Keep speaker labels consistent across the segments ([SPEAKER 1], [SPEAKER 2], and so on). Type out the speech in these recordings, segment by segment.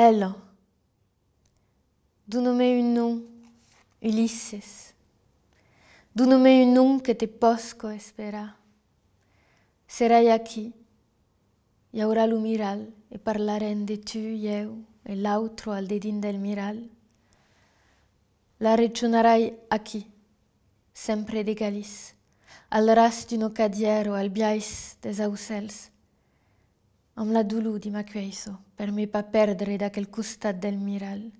[SPEAKER 1] ela, do nome un nom, Ulisses, do nome un nom que te posco esperar. Serai aqui, e haurà lo miral, e parlarem de tu e eu, e l'altro al dedin del miral. La ragionerai aqui, sempre de galis, al ras d'un ocadiero, al biais des aucels. Am la dulu di ma queiso, per me pa perdere da quel costat del miral.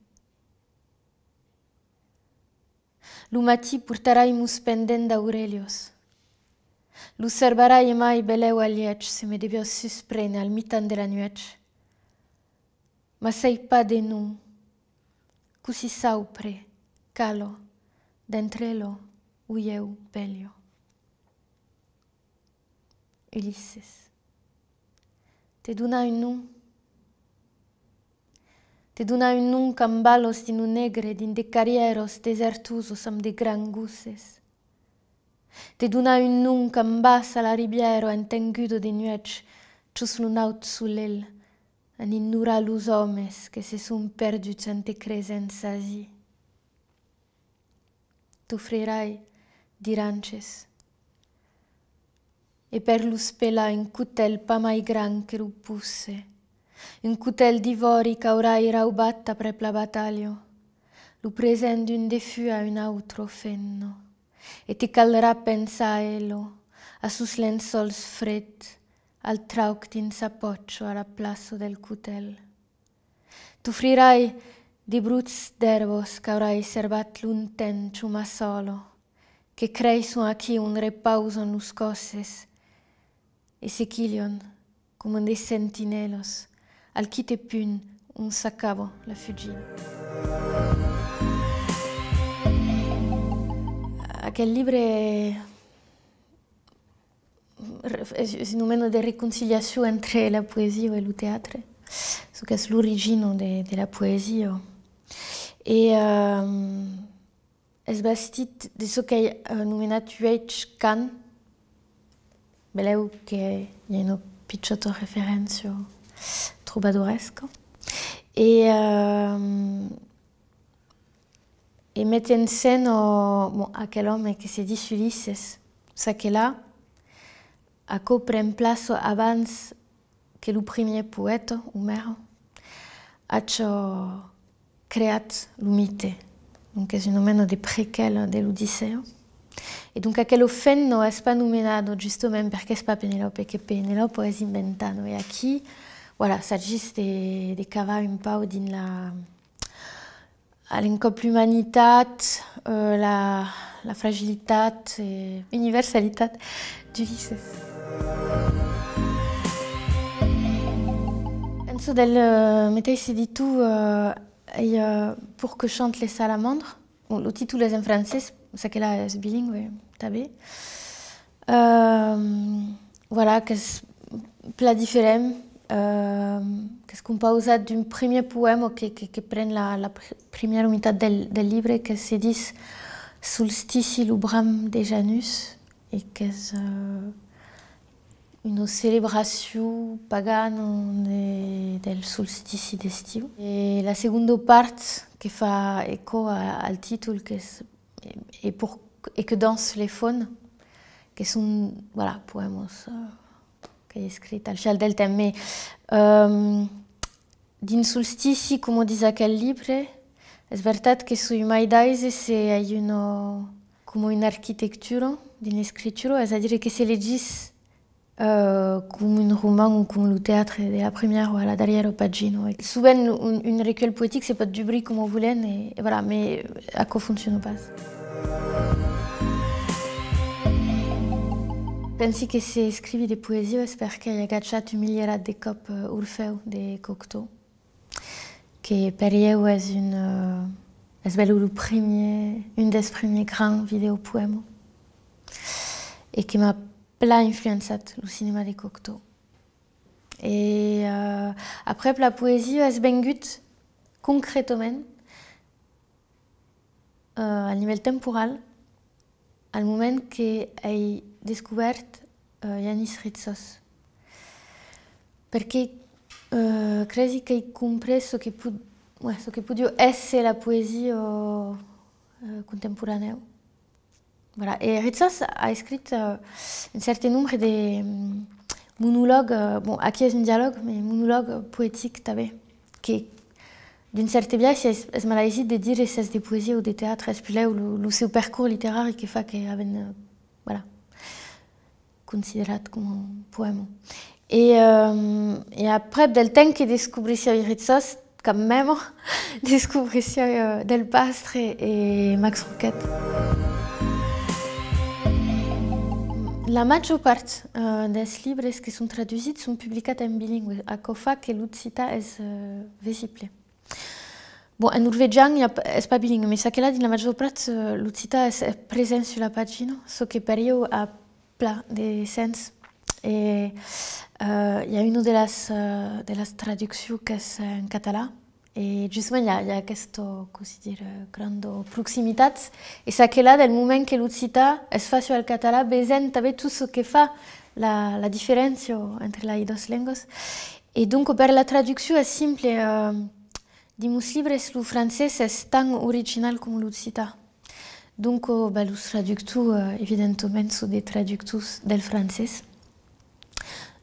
[SPEAKER 1] Lu mati portarai mus pendent d'Aurelios. Lu serbarai mai beleu aliec se me devios susprene al mitan de la nuec. Ma sei pa de nu, cusi saupre, calo, d'entrelo, uieu belio. Ulisses. Te dona un nom. Te dona un nom cambalos din un negre, din de carrieros desertusos am de granguses. Te dona un nom cambas a la ribiero entengudo de nuec, cius lunaut sulel, en innura lus homes que se sun perduts en te cresenza zi. T'offrirai dirances. E per lu spela un cutel pa mai gran che lu pusse, un cutel d'ivori qu'aurai raubat aprep la battaglio, lu present d'un defu a un altro fenno, e ti calderà pensa a elo, a sus lenzols fred, al trauc din sapoccio alla plasso del cutel. T'offrirai di bruts d'erbos qu'aurai serbat lunten ciuma solo, che crei sun aquí un repauso en lus cosses, e sequilion, come des sentinelos, al qui te pun un s'acabo la fugida. Aquel livre è un moment de reconciliació entre la poesia e el teatre, ce que és l'origine de la poesia. E és bastit de ce que he anomenat Ueig Can. Beleu che hi ha una picciota referència trobadoresca. E met en scène aquel home que se dis Ulisses, sa que là, aquò pren plaça abans que el primer poeta, Homer, ha creat lo mite. Donc és un mena de prequel de l'Odissea. E donc aquel fenno és pas nomenado justament perquè és pa Penelope, que Penelope és inventado. E aquí, voilà, s'agis de cavar un pau din l'encop l'humanitat, la fragilitat e universalitat d'Ulisses. Penso del mateix se ditu Pour que chantent les salamandres. Le titre est en français, c'est que là c'est bilingue, tabé. Voilà, que c'est plat différent, que c'est composé d'un premier poème qui prend la première unité del livre, que se dit Solstici lubram de Janus, et que c'est une célébration pagane del solstici d'estiu. Et la seconde part qui fait écho al titre et que dansent les faunes, qui sont voilà, poèmes qui est écrit al final del thème. Mais din solstici, comme dit aquel livre, es veritat que sui mai daise c'est comme une architecture d'une écriture, c'est-à-dire que c'est legis comme un roman ou comme le théâtre de la première ou à la dernière pagine. Souvent, une recueil poétique, c'est pas du bruit comme on voulait, et voilà, mais à quoi fonctionne pas. Pensi que se scrivi de poesie és perquè hi ha agachat un milierat de cop Orfeu de Cocteau, que per ell és un des premiers grands videopoèmes et qui m'a pla influençat le cinéma de Cocteau. Et après la poésie és vengut concrètement a nivell temporal al moment que he descobert Yanis Ritsos. Perquè credi che hai compreso che può essere la poesia contemporanea. Voilà. Et Ritsos a écrit un certain nombre de monologues, bon, aquí es un dialogue, mais monologues poétiques també, que d'une certaine biais es malaisi de dire si de poésie ou de théâtre, es plus là le seu parcours littéraire qui fait que aven, voilà, considérat comme un poème. Et après, del temps que descobrissi Ritsos, quand même, descobrissi Del Pastre et Max Roquette. La maggior part des livres qui sont traduits sont publiés en bilingue, à causa que l'occità est visible. Bon, en norvégien, n'est pas bilingue, mais ça que là, dans la majeure partie, l'occità est présent sur la pagine, ce qui permet à plein de sens. Et il y a une de las traductions qui est en catalan. Et justement, il y a cette grande proximité. Et ça que là, dans le moment que l'occità est facile au catalan, besoin de tout ce qui fait la différence entre les deux langues. Et donc, pour la traduction, c'est simple. Dans mes livres, le français est tant original comme l'occità. Donc, les traducteurs, évidemment, sont des traducteurs du français.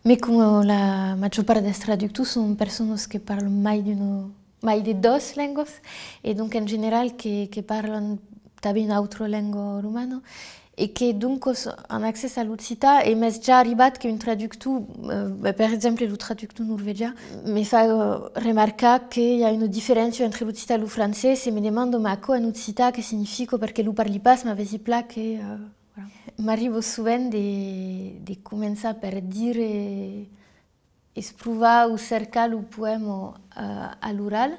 [SPEAKER 1] Mais comme la majeure part des traducteurs sont personnes qui parlent mai de deux langues, et donc en général qui parlent també une autre langue romana, et que donc en accès à l'occità, et m'est déjà arrivé qu'un traducteur, par exemple le traducteur norvégien, me fait remarquer qu'il y a une différence entre l'occità et le français, et me demande mais quoi en occità, que signifie, parce que ne parle pas, mais m'avait dit que... Voilà. M'arrive souvent de commencer par dire et prouver ou cercar le poème à l'oral.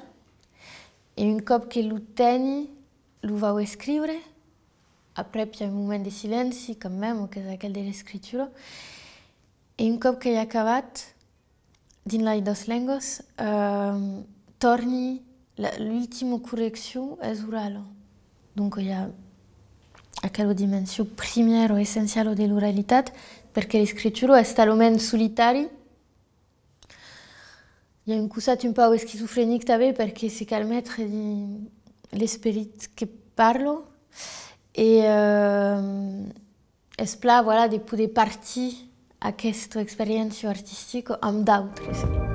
[SPEAKER 1] Et une fois que le teni, le va écrire. Après, il y a un moment de silence, quand même, que c'est aquel de l'écriture. Et une fois qu'il y a acabé, dans les deux langues, torni, l'ultime correction est orale. Donc, il y a aquella dimensione primaire o essenziale dell'oralità, perché l'escritura è talment solitaria. Il y a une cosa un peu schizophrénique també, perché c'est calmettre l'esprit que parlo. Et es pla, voilà, de poder partir aquesta experiència artística amb d'altres.